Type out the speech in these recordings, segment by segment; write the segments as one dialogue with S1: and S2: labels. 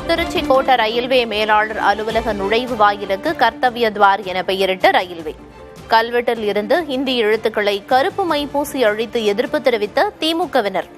S1: திருச்சி கோட்ட ரயில்வே மேலாளர் அலுவலக நுழைவு வாயிலுக்கு கர்த்தவ்ய துவார் என பெயரிட்ட ரயில்வே கல்வெட்டில் இருந்து ஹிந்தி எழுத்துக்களை கருப்பு மை பூசி அழித்து எதிர்ப்பு தெரிவித்த திமுகவினர்.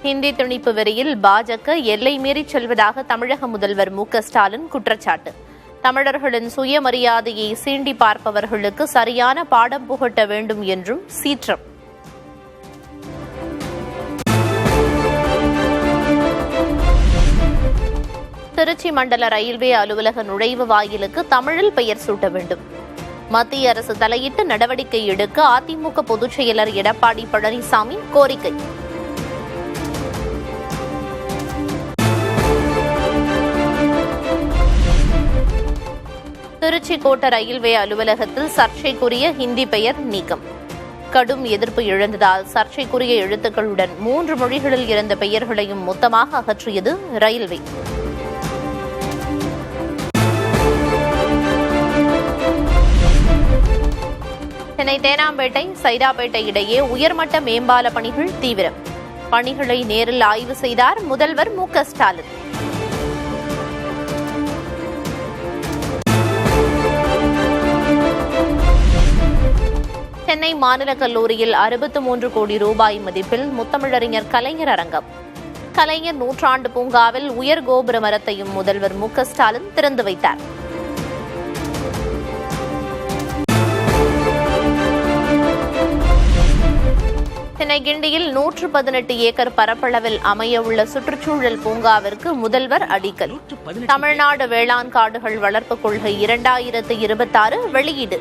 S1: ஹிந்தி திணிப்பு வெறியில் பாஜக எல்லை மீறி செல்வதாக தமிழக முதல்வர் மு.க.ஸ்டாலின் குற்றச்சாட்டு. தமிழர்களின் சுயமரியாதையை சீண்டி பார்ப்பவர்களுக்கு சரியான பாடம் புகட்ட வேண்டும் என்றும் சீற்றம். திருச்சி மண்டல ரயில்வே அலுவலக நுழைவு வாயிலுக்கு தமிழில் பெயர் சூட்ட வேண்டும். மத்திய அரசு தலையிட்டு நடவடிக்கை எடுக்க அதிமுக பொதுச் செயலர் எடப்பாடி பழனிசாமி கோரிக்கை. திருச்சி கோட்ட ரயில்வே அலுவலகத்தில் சர்ச்சைக்குரிய ஹிந்தி பெயர் நீக்கம். கடும் எதிர்ப்பு எழுந்ததால் சர்ச்சைக்குரிய எழுத்துக்களுடன் 3 மொழிகளில் இருந்த பெயர்களையும் மொத்தமாக அகற்றியது ரயில்வே. சென்னை தேனாம்பேட்டை சைதாப்பேட்டை இடையே உயர்மட்ட மேம்பால பணிகள் தீவிரம். பணிகளை நேரில் ஆய்வு செய்தார் முதல்வர் மு.க.ஸ்டாலின். சென்னை மாநில கல்லூரியில் 63 கோடி ரூபாய் மதிப்பில் முத்தமிழறிஞர் கலைஞர் அரங்கம். கலைஞர் நூற்றாண்டு பூங்காவில் உயர் கோபுர மரத்தையும் முதல்வர் மு.க.ஸ்டாலின் திறந்து வைத்தார். சென்னை கிண்டியில் 118 ஏக்கர் பரப்பளவில் அமையவுள்ள சுற்றுச்சூழல் பூங்காவிற்கு முதல்வர் அடிக்கல். தமிழ்நாடு வேளாண் காடுகள் வளர்ப்பு கொள்கை 2026 வெளியீடு.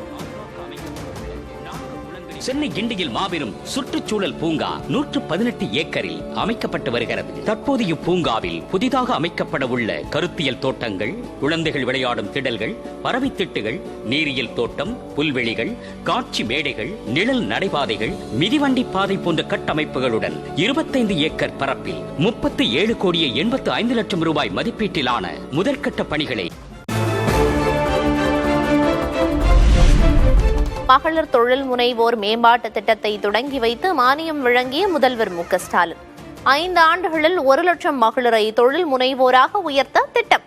S2: சென்னை கிண்டியில் மாபெரும் சுற்றுச்சூழல் பூங்கா 118 ஏக்கரில் அமைக்கப்பட்டு வருகிறது. தற்போதைய பூங்காவில் புதிதாக அமைக்கப்பட உள்ள கருத்தியல் தோட்டங்கள், குழந்தைகள் விளையாடும் திடல்கள், பறவைத்திட்டுகள், நீரியல் தோட்டம், புல்வெளிகள், காட்சி மேடைகள், நிழல் நடைபாதைகள், மிதிவண்டி பாதை போன்ற கட்டமைப்புகளுடன் 25 ஏக்கர் பரப்பில் 37 கோடியே 85 லட்சம் ரூபாய் மதிப்பீட்டிலான முதற்கட்ட பணிகளை
S1: மகளிர் தொழில் முனைவோர் மேம்பாட்டு திட்டத்தை தொடங்கி வைத்து மானியம் வழங்கிய முதல்வர் மு.க.ஸ்டாலின் 5 ஆண்டுகளில் 1 லட்சம் மகளிரை தொழில் முனைவோராக உயர்த்த திட்டம்.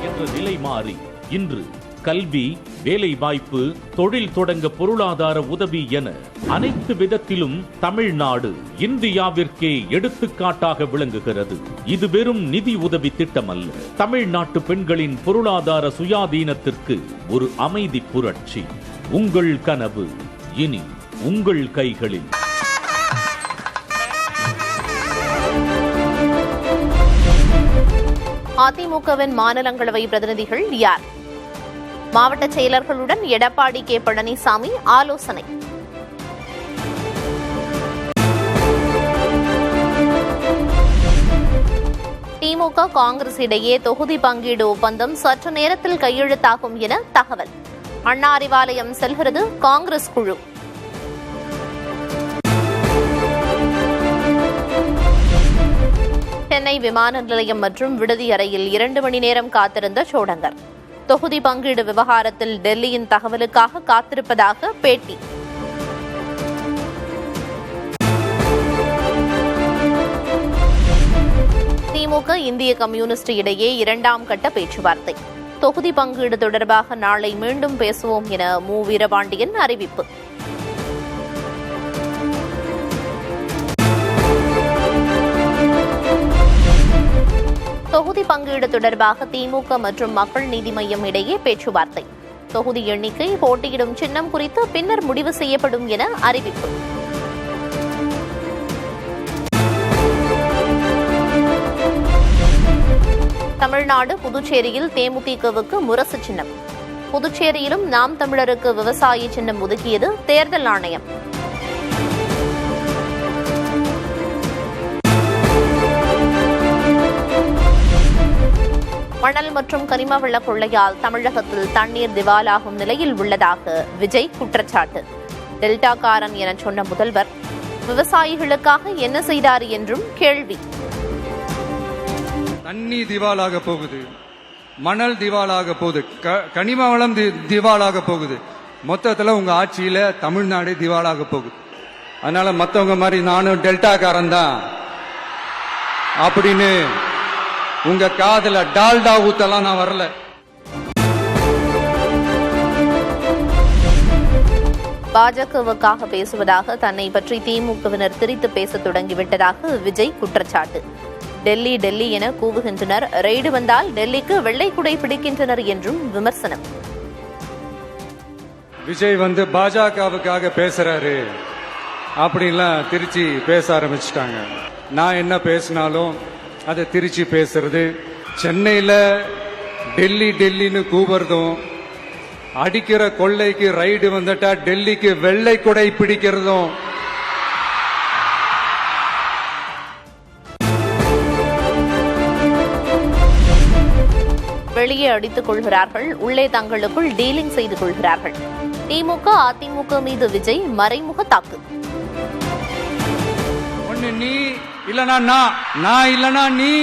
S3: என்ற நிலை மாறி இன்று கல்வி, வேலை வாய்ப்பு, தொழில் தொடங்க பொருளாதார உதவி என அனைத்து விதத்திலும் தமிழ்நாடு இந்தியாவிற்கே எடுத்துக்காட்டாக விளங்குகிறது. இது வெறும் நிதி உதவி திட்டம் அல்ல, தமிழ்நாட்டு பெண்களின் பொருளாதார சுயாதீனத்திற்கு ஒரு அமைதி புரட்சி. உங்கள் கனவு இனி உங்கள் கைகளில்.
S1: அதிமுகவின் மாநிலங்களவை பிரதிநிதிகள் யார்? மாவட்ட செயலர்களுடன் எடப்பாடி கே. பழனிசாமி ஆலோசனை. திமுக காங்கிரஸ் இடையே தொகுதி பங்கீடு ஒப்பந்தம் சற்று நேரத்தில் கையெழுத்தாகும் என தகவல். அண்ணா அறிவாலயம் செல்கிறது காங்கிரஸ் குழு. சென்னை விமான நிலையம் மற்றும் விடுதி அறையில் 2 மணி நேரம் காத்திருந்த சோடங்கர். தொகுதி பங்கீடு விவகாரத்தில் டெல்லியின் தகவலுக்காக காத்திருப்பதாக பேட்டி. திமுக இந்திய கம்யூனிஸ்ட் இடையே 2ஆம் கட்ட பேச்சுவார்த்தை. தொகுதி பங்கீடு தொடர்பாக நாளை மீண்டும் பேசுவோம் என மு. வீரபாண்டியன் அறிவிப்பு. தொகுதி பங்கீடு தொடர்பாக திமுக மற்றும் மக்கள் நீதி மய்யம் இடையே பேச்சுவார்த்தை. தொகுதி எண்ணிக்கை, போட்டியிடும் சின்னம் குறித்து பின்னர் முடிவு செய்யப்படும் என அறிவிப்பு. தமிழ்நாடு புதுச்சேரியில் தேமுதிகவுக்கு முரசு சின்னம். புதுச்சேரியிலும் நாம் தமிழருக்கு விவசாய சின்னம் ஒதுக்கியது தேர்தல் ஆணையம். மணல் மற்றும் கனிம வள கொள்ளையால் தமிழகத்தில் தண்ணீர் திவாலாகும் நிலையில் உள்ளதாக விஜய் குற்றச்சாட்டு. டெல்டாக்காரன் என சொன்ன முதல்வர் விவசாயிகளுக்காக என்ன செய்தார் என்றும் கேள்வி.
S4: தண்ணீர் திவாலாக போகுது, மணல் திவாலாக போகுது, கனிம வளம் திவாலாக போகுது. மொத்தத்தில் உங்க ஆட்சியில தமிழ்நாடு திவாலாக போகுது. அதனால மற்றவங்க மாதிரி நானும் டெல்டாக்காரன் தான் அப்படின்னு உங்க காதுல டால்டா ஊத்தலாம் நான் வரல.
S1: பாஜகவுக்காக பேசுவதாக தன்னை பற்றி திமுகவினர் திரித்து பேச தொடங்கிவிட்டதாக விஜய் குற்றச்சாட்டு. டெல்லி டெல்லி என கூவுகின்றனர், ரெய்டு வந்தால் டெல்லிக்கு வெள்ளை குடை பிடிக்கின்றனர் என்றும் விமர்சனம்.
S4: விஜய் பாஜகவுக்காக பேசுறாரு அப்படின்லாம் திருச்சி பேச ஆரம்பிச்சிட்டாங்க. நான் என்ன பேசினாலும் அதை திருச்சி பேசுறது, சென்னையில டெல்லி டெல்லின்னு கூவுறதும், அடிக்கிற கொள்ளைக்கு ரைடு வந்துட்டா டெல்லிக்கு வெள்ளை குடை பிடிக்கிறதும்
S1: வெளியே அடித்துக் கொள்கிறார்கள், உள்ளே தங்களுக்குள் டீலிங் செய்து கொள்கிறார்கள். திமுக அதிமுக மீது விஜய் மறைமுக தாக்கு.
S4: ஒண்ணு நீ இல்லனா நான் இல்லனா நீ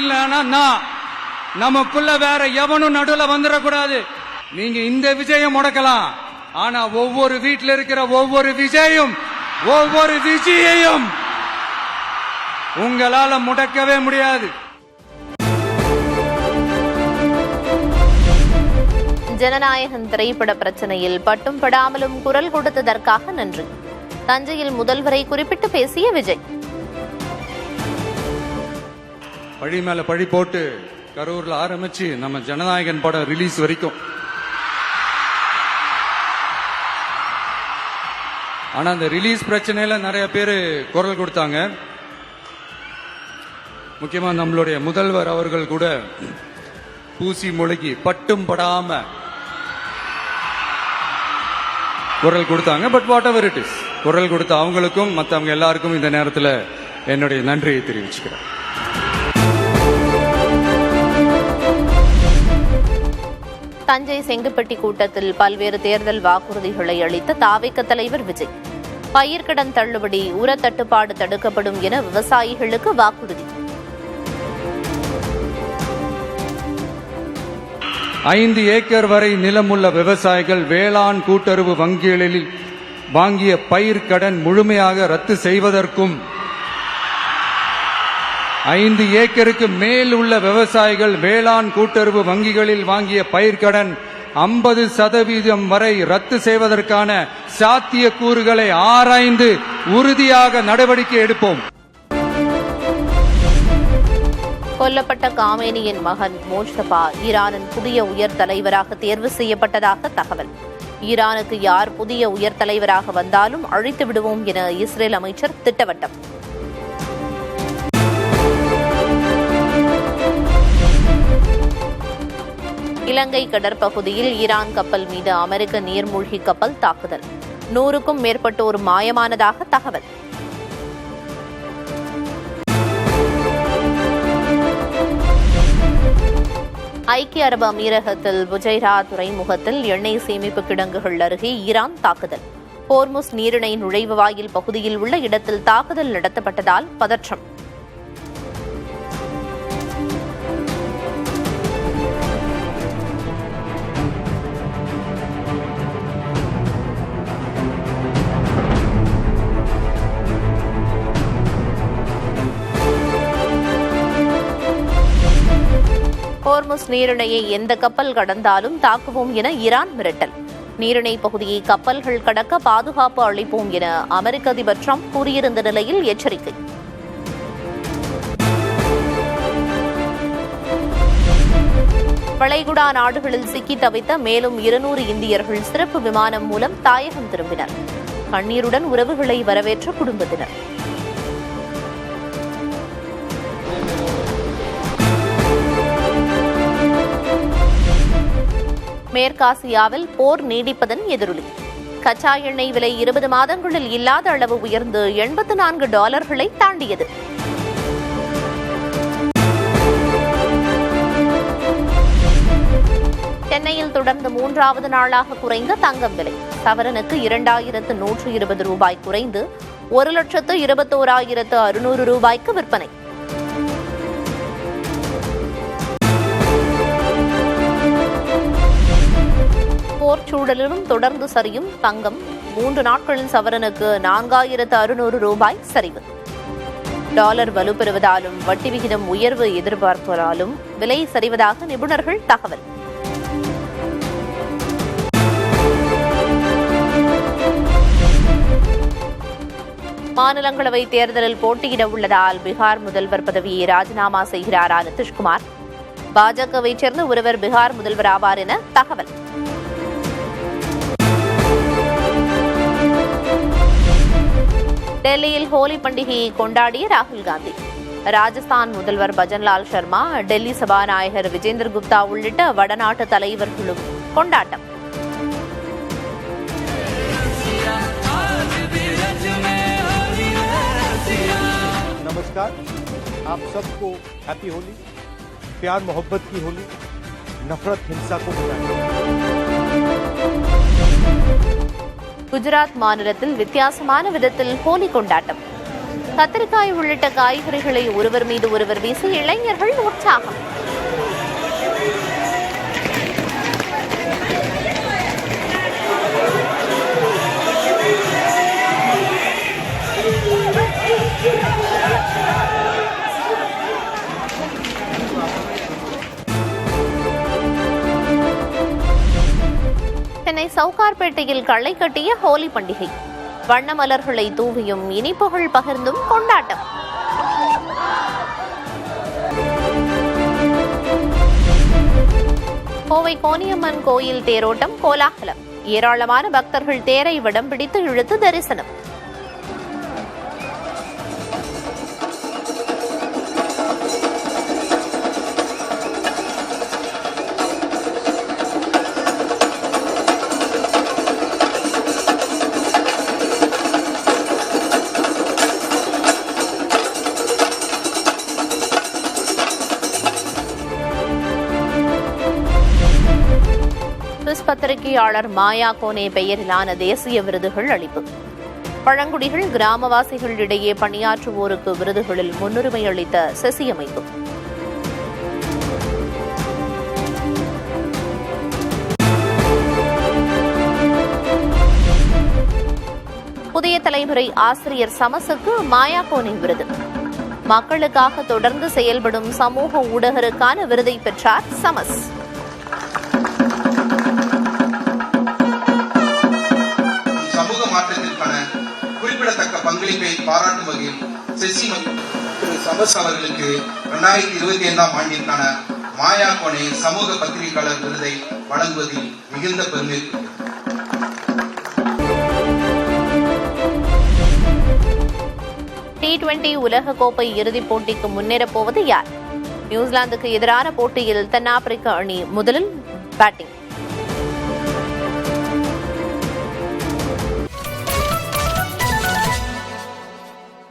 S4: இல்லனா நான், நமக்குள்ள வேற எவனும் நடுவுல வந்துடக்கூடாது. நீங்க இந்த விஜயம் முடக்கலாம், ஆனா ஒவ்வொரு வீட்டில் இருக்கிற ஒவ்வொரு விஜயையும் உங்களால முடக்கவே முடியாது.
S1: ஜனநாயகன் திரைப்பட பிரச்சனையில் பட்டும் படாமலும் குரல் கொடுத்ததற்காக நன்றி. தஞ்சையில் முதல்வரை குறிப்பிட்டு பேசிய விஜய்.
S4: பழி மேல பழி போட்டு கரூர்ல ஆரம்பிச்சு நம்ம ஜனநாயகன் படம் ரிலீஸ் வரைக்கும். ஆனா அந்த ரிலீஸ் பிரச்சனையில நிறைய பேர் குரல் கொடுத்தாங்க. முக்கியமா நம்மளுடைய முதல்வர் அவர்கள் கூட பூசி மொழிகி பட்டும் படாம குரல் கொடுத்தாங்க. But what ever it is, குரல் கொடுத்த அவங்களுக்கும் மற்றவங்க எல்லாருக்கும் இந்த நேரத்தில் என்னுடைய நன்றியை தெரிவிச்சுக்கிறேன்.
S1: தஞ்சை செங்குப்பட்டி கூட்டத்தில் பல்வேறு தேர்தல் வாக்குறுதிகளை அளித்த தாவேக தலைவர் விஜய். பயிர்க்கடன் தள்ளுபடி, உர தட்டுப்பாடு தடுக்கப்படும் என விவசாயிகளுக்கு வாக்குறுதி.
S4: 5 ஏக்கர் வரை நிலமுள்ள விவசாயிகள் வேளாண் கூட்டுறவு வங்கிகளில் வாங்கிய பயிர்க்கடன் முழுமையாக ரத்து செய்வதற்கும், 5 ஏக்கருக்கு மேல் உள்ள விவசாயிகள் வேளாண் கூட்டுறவு வங்கிகளில் வாங்கிய பயிர்க்கடன் 50% வரை ரத்து செய்வதற்கான சாத்திய கூறுகளை ஆராய்ந்து உறுதியாக நடவடிக்கை எடுப்போம்.
S1: கொல்லப்பட்ட காமேனியின் மகன் மோஜ்தபா ஈரானின் புதிய உயர் தலைவராக தேர்வு செய்யப்பட்டதாக தகவல். ஈரானுக்கு யார் புதிய உயர் தலைவராக வந்தாலும் அழித்து விடுவோம் என இஸ்ரேல் அமைச்சர் திட்டவட்டம். இலங்கை கடற்பகுதியில் ஈரான் கப்பல் மீது அமெரிக்க நீர்மூழ்கி கப்பல் தாக்குதல். 100க்கும் மேற்பட்டோர் மாயமானதாக தகவல். ஐக்கிய அரபு அமீரகத்தில் புஜைரா துறைமுகத்தில் எண்ணெய் சேமிப்பு கிடங்குகள் அருகே ஈரான் தாக்குதல். ஹோர்முஸ் நீரிணை நுழைவு வாயில் பகுதியில் உள்ள இடத்தில் தாக்குதல் நடத்தப்பட்டதால் பதற்றம். ஹோர்முஸ் நீரிணையை எந்த கப்பல் கடந்தாலும் தாக்குவோம் என ஈரான் மிரட்டல். நீரிணை பகுதியை கப்பல்கள் கடக்க பாதுகாப்பு அளிப்போம் என அமெரிக்க அதிபர் டிரம்ப் கூறியிருந்த நிலையில் எச்சரிக்கை. வளைகுடா நாடுகளில் சிக்கி தவித்த மேலும் 200 இந்தியர்கள் சிறப்பு விமானம் மூலம் தாயகம் திரும்பினர். கண்ணீருடன் உறவுகளை வரவேற்ற குடும்பத்தினர். மேற்காசியாவில் போர் நீடிப்பதன் எதிரொலி. கச்சா எண்ணெய் விலை 20 மாதங்களில் இல்லாத அளவு உயர்ந்து $84 தாண்டியது. சென்னையில் தொடர்ந்து 3வது நாளாக குறைந்த தங்கம் விலை. சவரனுக்கு 2120 ரூபாய் குறைந்து 1,21,600 ரூபாய்க்கு விற்பனை. போர் சூழலிலும் தொடர்ந்து சரியும் தங்கம். 3 நாட்களில் சவரனுக்கு 4600 ரூபாய் சரிவு. டாலர் வலுப்பெறுவதாலும் வட்டி விகிதம் உயர்வு எதிர்பார்ப்பதாலும் விலை சரிவதாக நிபுணர்கள் தகவல். மாநிலங்களவை தேர்தலில் போட்டியிட உள்ளதால் பீகார் முதல்வர் பதவியை ராஜினாமா செய்கிறாரா நிதிஷ்குமார்? பாஜகவைச் சேர்ந்த ஒருவர் பீகார் முதல்வர் ஆவார் என தகவல். டெல்லியில் ஹோலி பண்டிகையை கொண்டாடிய ராகுல் காந்தி. ராஜஸ்தான் முதல்வர் பஜன்லால் சர்மா, டெல்லி சபாநாயகர் விஜேந்தர் குப்தா உள்ளிட்ட வடநாட்டு தலைவர்களும் கொண்டாட்டம்.
S5: नमस्कार, आप सबको हैप्पी होली। प्यार मोहब्बत की होली, नफरत हिंसा को मिटाएं।
S1: குஜராத் மாநிலத்தில் வித்தியாசமான விதத்தில் ஹோலி கொண்டாட்டம். கத்திரிக்காய் உள்ளிட்ட காய்கறிகளை ஒருவர் மீது ஒருவர் வீசி இளைஞர்கள் உற்சாகம். சென்னை சவுகார்பேட்டையில் களை கட்டிய ஹோலி பண்டிகை. வண்ண மலர்களை தூவியும் இனிப்புகள் பகிர்ந்தும் கொண்டாட்டம். கோவை கோனியம்மன் கோயில் தேரோட்டம் கோலாகலம். ஏராளமான பக்தர்கள் தேரை வடம் பிடித்து இழுத்து தரிசனம். பத்திரிகையாளர் மாயா கோனே பெயரிலான தேசிய விருதுகள் அளிப்பு. பழங்குடிகள் கிராமவாசிகளிடையே பணியாற்றுவோருக்கு விருதுகளில் முன்னுரிமை அளித்த செசி அமைப்பு. புதிய தலைமுறை ஆசிரியர் சமஸுக்கு மாயா கோனே விருது. மக்களுக்காக தொடர்ந்து செயல்படும் சமூக ஊடகருக்கான விருதை பெற்றார் சமஸ்.
S6: மாற்றத்திற்கான குறிப்பிடத்தக்க பங்களிப்பை பாராட்டும் வகையில் செசி மற்றும் திரு சமஸ் அவர்களுக்கு 2025ஆம் ஆண்டிற்கான மாயா கோனே சமூக பத்திரிகையாளர் விருதை வழங்குவதில் மிகுந்த பெருமை.
S1: T20 உலகக்கோப்பை இறுதிப் போட்டிக்கு முன்னேறப் போவது யார்? நியூசிலாந்துக்கு எதிரான போட்டியில் தென்னாப்பிரிக்க அணி முதலில் பேட்டிங்.